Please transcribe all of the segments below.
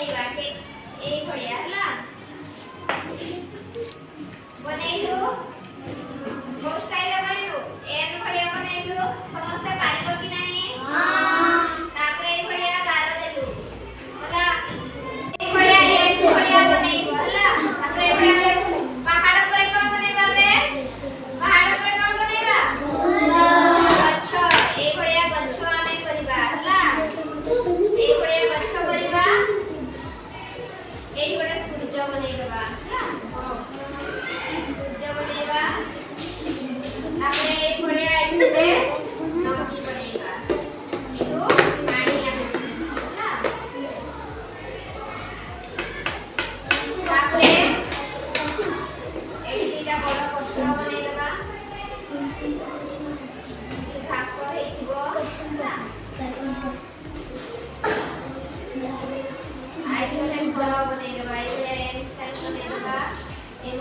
बनेଇବା के ए भड़िया हला बनेइलु गो स्टाइल बनेइलु एन भड़िया बनेइलु समस्त पारिबो कि नाही हां तापरे ए भड़िया गार देलु हला ए भड़िया एन भड़िया बनेइबो हला तापरे ए भड़िया पहाड़ पर कोन बनेइबा बे पहाड़ पर कोन बनेइबा अच्छा ए भड़िया गच्छ आमे करिबा हला ए भड़िया गच्छ करिबा एही गोटे सूर्य बनेइबा हला सूर्य बनेइबा तापरे ए भड़िया एते नदी बनेइबा एठो पानी आसे हला तापरे एही दिटा बड़ पत्थर बनेइबा घास हेइबो हला आई गोटे घर बनेइबा ए स्टाइल बनेइबा ए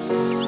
Thank you.